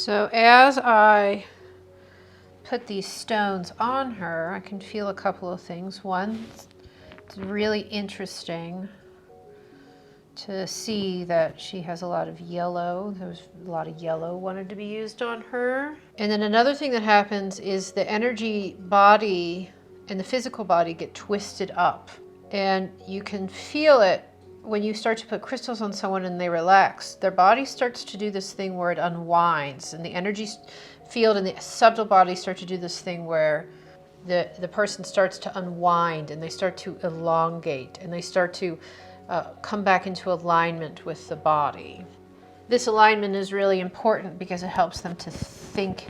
So as I put these stones on her, I can feel a couple of things. One, it's really interesting to see that she has a lot of yellow. There's a lot of yellow wanted to be used on her. And then another thing that happens is the energy body and the physical body get twisted up. And you can feel it when you start to put crystals on someone and they relax. Their body starts to do this thing where it unwinds, and the energy field and the subtle body start to do this thing where the person starts to unwind and they start to elongate and they start to come back into alignment with the body. This alignment is really important because it helps them to think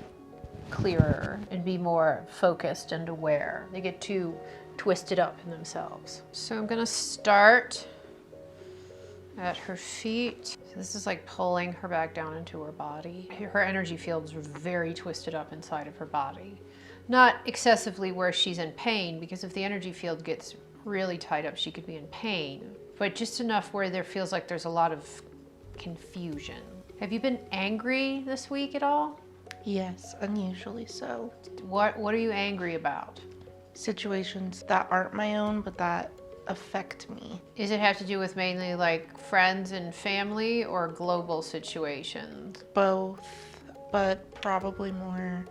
clearer and be more focused and aware. They get too twisted up in themselves. So I'm going to start at her feet. So this is like pulling her back down into her body. Her energy field is very twisted up inside of her body. Not excessively where she's in pain, because if the energy field gets really tied up, she could be in pain. But just enough where there feels like there's a lot of confusion. Have you been angry this week at all? Yes, unusually so. What are you angry about? Situations that aren't my own, but that affect me. Does it have to do with mainly like friends and family or global situations? Both, but probably more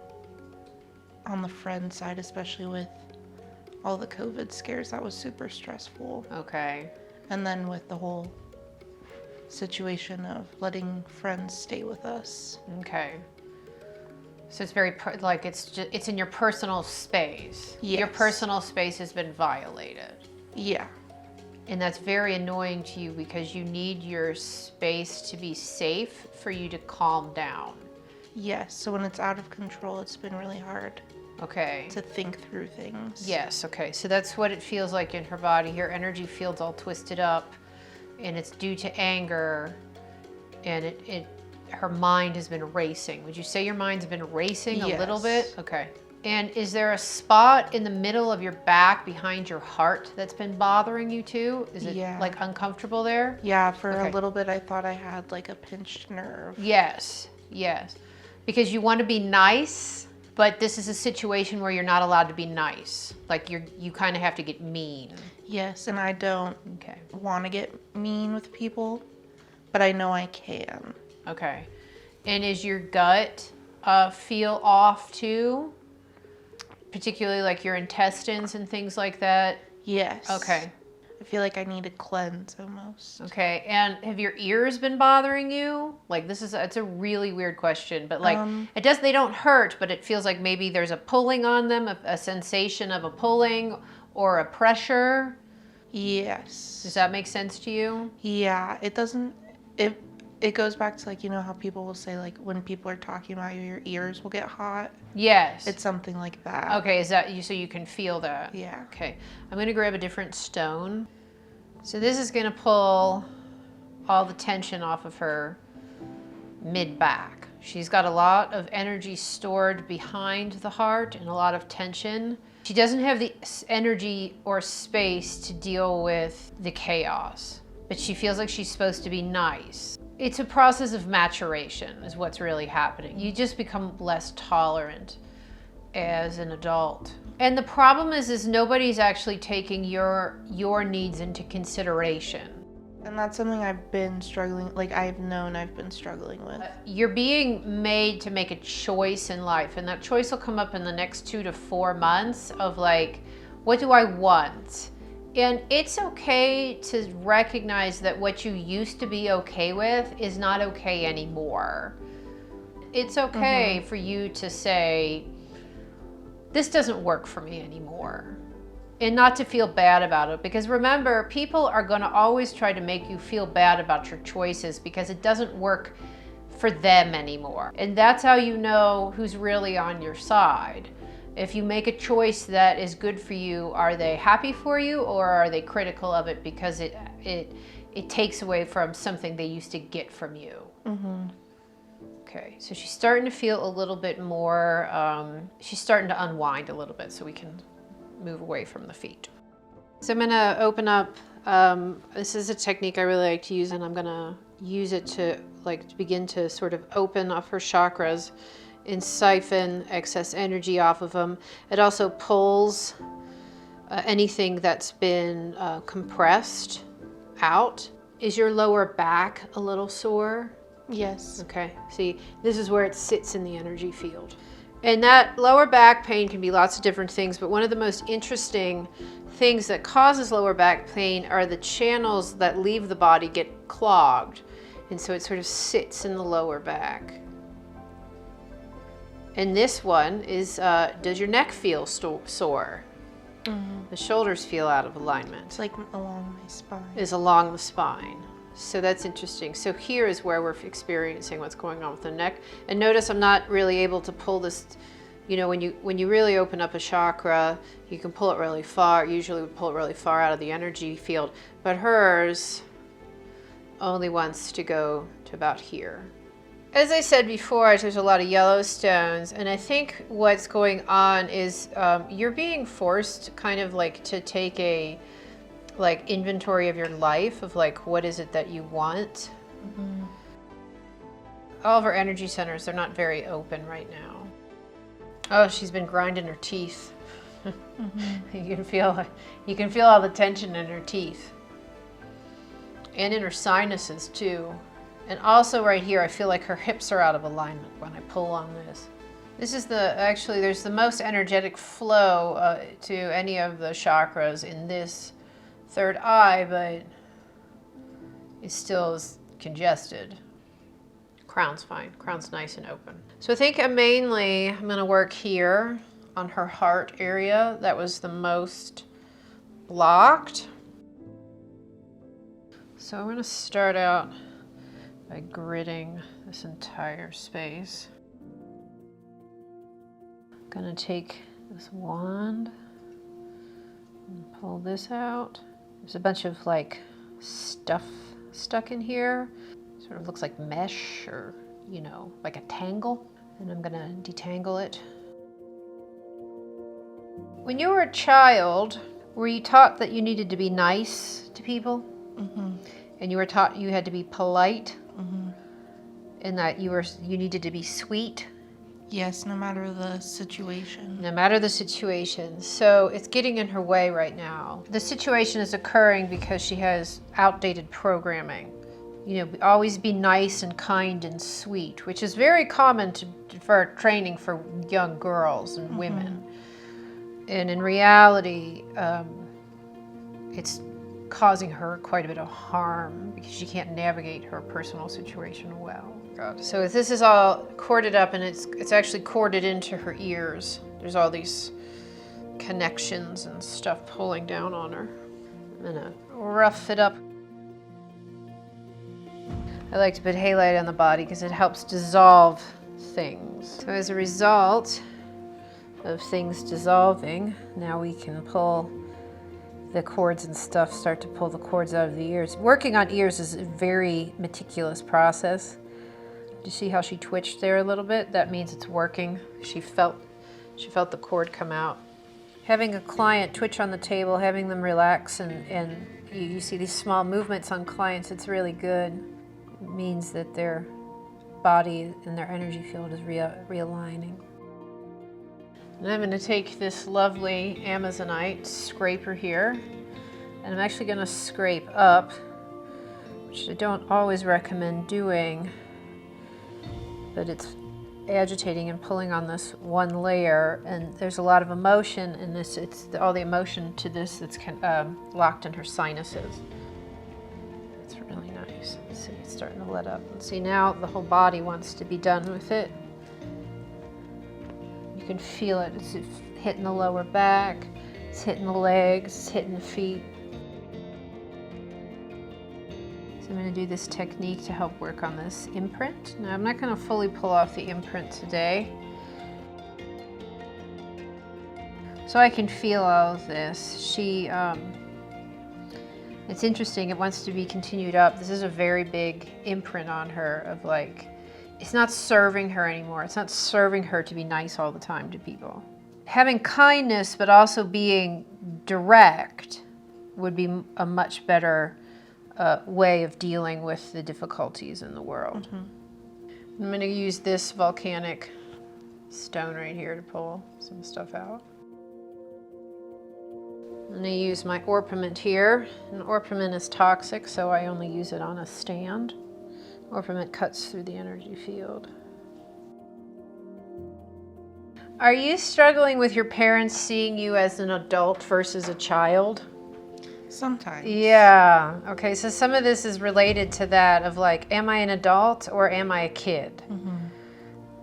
on the friend side, especially with all the COVID scares. That was super stressful. Okay. And then with the whole situation of letting friends stay with us. Okay. So it's very like it's in your personal space. Yes. Your personal space has been violated. Yeah. And that's very annoying to you because you need your space to be safe for you to calm down. Yes, so when it's out of control, it's been really hard. Okay. To think through things. Yes, okay. So that's what it feels like in her body. Her energy field's all twisted up and it's due to anger, and her mind has been racing. Would you say your mind's been racing a little bit? Okay. And is there a spot in the middle of your back behind your heart that's been bothering you too? Is it like uncomfortable there? Yeah, for a little bit I thought I had like a pinched nerve. Yes, yes. Because you want to be nice, but this is a situation where you're not allowed to be nice. Like you kind of have to get mean. Yes, and I don't want to get mean with people, but I know I can. Okay. And is your gut feel off too? Particularly like your intestines and things like that? Yes. Okay. I feel like I need a cleanse almost. Okay. And have your ears been bothering you? Like it's a really weird question, but like they don't hurt, but it feels like maybe there's a pulling on them, a sensation of a pulling or a pressure. Yes. Does that make sense to you? Yeah, it goes back to like, you know how people will say like when people are talking about you, your ears will get hot? Yes. It's something like that. Okay, is that you, so you can feel that? Yeah. Okay, I'm gonna grab a different stone. So this is gonna pull all the tension off of her mid-back. She's got a lot of energy stored behind the heart and a lot of tension. She doesn't have the energy or space to deal with the chaos, but she feels like she's supposed to be nice. It's a process of maturation is what's really happening. You just become less tolerant as an adult. And the problem is nobody's actually taking your needs into consideration. And that's something I've been struggling, like I've known I've been struggling with. You're being made to make a choice in life, and that choice will come up in the next 2 to 4 months of like, what do I want? And it's okay to recognize that what you used to be okay with is not okay anymore. It's okay for you to say, this doesn't work for me anymore. And not to feel bad about it, because remember, people are going to always try to make you feel bad about your choices because it doesn't work for them anymore. And that's how you know who's really on your side. If you make a choice that is good for you, are they happy for you or are they critical of it because it takes away from something they used to get from you? Okay, so she's starting to feel a little bit more, she's starting to unwind a little bit so we can move away from the feet. So I'm gonna open up, this is a technique I really like to use, and I'm gonna use it to begin to sort of open up her chakras and siphon excess energy off of them. It also pulls anything that's been compressed out. Is your lower back a little sore? Yes. Okay, see, this is where it sits in the energy field. And that lower back pain can be lots of different things, but one of the most interesting things that causes lower back pain are the channels that leave the body get clogged. And so it sort of sits in the lower back. And this one is, does your neck feel sore? Mm-hmm. The shoulders feel out of alignment. It's like along my spine. Is along the spine. So that's interesting. So here is where we're experiencing what's going on with the neck. And notice I'm not really able to pull this, you know, when you really open up a chakra, you can pull it really far. Usually we pull it really far out of the energy field, but hers only wants to go to about here. As I said before, there's a lot of yellow stones, and I think what's going on is you're being forced kind of like to take a inventory of your life of what is it that you want. Mm-hmm. All of our energy centers, they're not very open right now. Oh, she's been grinding her teeth. Mm-hmm. You can feel all the tension in her teeth. And in her sinuses too. And also right here, I feel like her hips are out of alignment when I pull on this. This is there's the most energetic flow to any of the chakras in this third eye, but it still is congested. Crown's fine. Crown's nice and open. So I think I'm going to work here on her heart area. That was the most blocked. So I'm going to start out by gridding this entire space. I'm going to take this wand and pull this out. There's a bunch of stuff stuck in here. Sort of looks like mesh or, like a tangle. And I'm gonna detangle it. When you were a child, were you taught that you needed to be nice to people? Mm-hmm. And you were taught you had to be polite? Mm-hmm. And that you needed to be sweet? Yes, no matter the situation. No matter the situation. So it's getting in her way right now. The situation is occurring because she has outdated programming. Always be nice and kind and sweet, which is very common for training for young girls and women. And in reality, it's causing her quite a bit of harm because she can't navigate her personal situation well. So if this is all corded up, and it's actually corded into her ears. There's all these connections and stuff pulling down on her. I'm gonna rough it up. I like to put halite on the body because it helps dissolve things. So as a result of things dissolving, now we can pull the cords and stuff, start to pull the cords out of the ears. Working on ears is a very meticulous process. Do you see how she twitched there a little bit? That means it's working. She felt the cord come out. Having a client twitch on the table, having them relax, and you see these small movements on clients, it's really good. It means that their body and their energy field is realigning. And I'm going to take this lovely Amazonite scraper here, and I'm actually going to scrape up, which I don't always recommend doing, but it's agitating and pulling on this one layer, and there's a lot of emotion in this. It's all the emotion to this that's locked in her sinuses. It's really nice. See, it's starting to let up. And see, now the whole body wants to be done with it. You can feel it. It's hitting the lower back, it's hitting the legs, it's hitting the feet. So I'm going to do this technique to help work on this imprint. Now I'm not going to fully pull off the imprint today. So I can feel all of this. It's interesting, it wants to be continued up. This is a very big imprint on her of it's not serving her anymore. It's not serving her to be nice all the time to people. Having kindness, but also being direct would be a much better way of dealing with the difficulties in the world. I'm going to use this volcanic stone right here to pull some stuff out. I'm going to use my orpiment here. And orpiment is toxic, so I only use it on a stand. Orpiment cuts through the energy field. Are you struggling with your parents seeing you as an adult versus a child? Sometimes. Yeah. Okay, so some of this is related to that of like, am I an adult or am I a kid?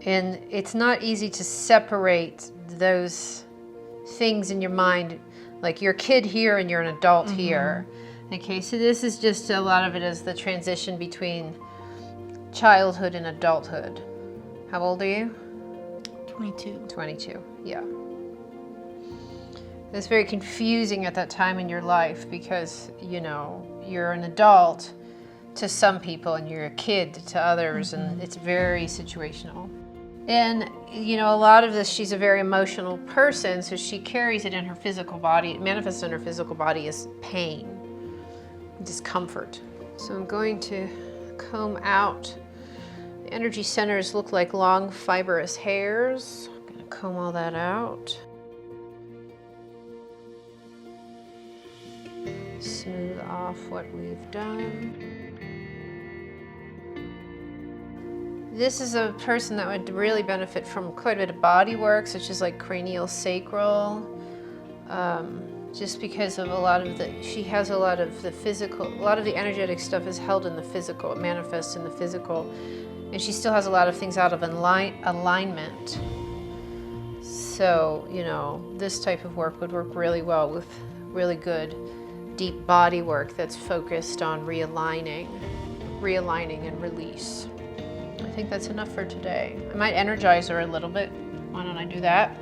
And it's not easy to separate those things in your mind, like you're a kid here and you're an adult here. Okay, so this is just a lot of it is the transition between childhood and adulthood. How old are you? 22. 22, yeah. It's very confusing at that time in your life because, you know, you're an adult to some people and you're a kid to others, and it's very situational. And, you know, a lot of this, she's a very emotional person, so she carries it in her physical body. It manifests in her physical body as pain, discomfort. So I'm going to comb out. The energy centers look like long fibrous hairs. I'm going to comb all that out. Smooth off what we've done. This is a person that would really benefit from quite a bit of body work, such as like cranial sacral, just because of a lot of she has a lot of the physical, a lot of the energetic stuff is held in the physical, it manifests in the physical, and she still has a lot of things out of alignment. So, you know, this type of work would work really well with really good deep body work that's focused on realigning and release. I think that's enough for today. I might energize her a little bit. Why don't I do that?